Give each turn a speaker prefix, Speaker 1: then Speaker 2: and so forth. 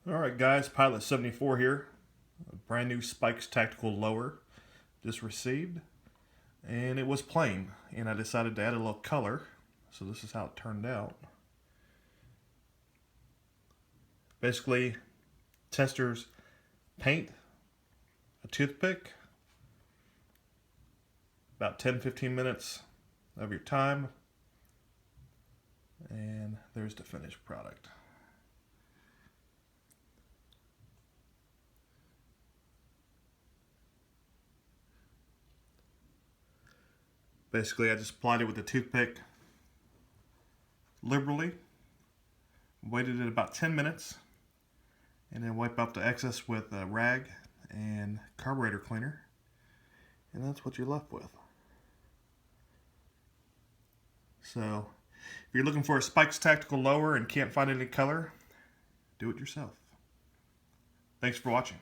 Speaker 1: Alright guys, Pilot 74 here. A brand new Spikes Tactical Lower just received. And it was plain. And I decided to add a little color. So this is how it turned out. Basically, Testors paint, a toothpick, about 10-15 minutes of your time. And there's the finished product. Basically, I just applied it with a toothpick liberally, waited it about 10 minutes, and then wipe out the excess with a rag and carburetor cleaner, and that's what you're left with. So, if you're looking for a Spikes Tactical Lower and can't find any color, do it yourself. Thanks for watching.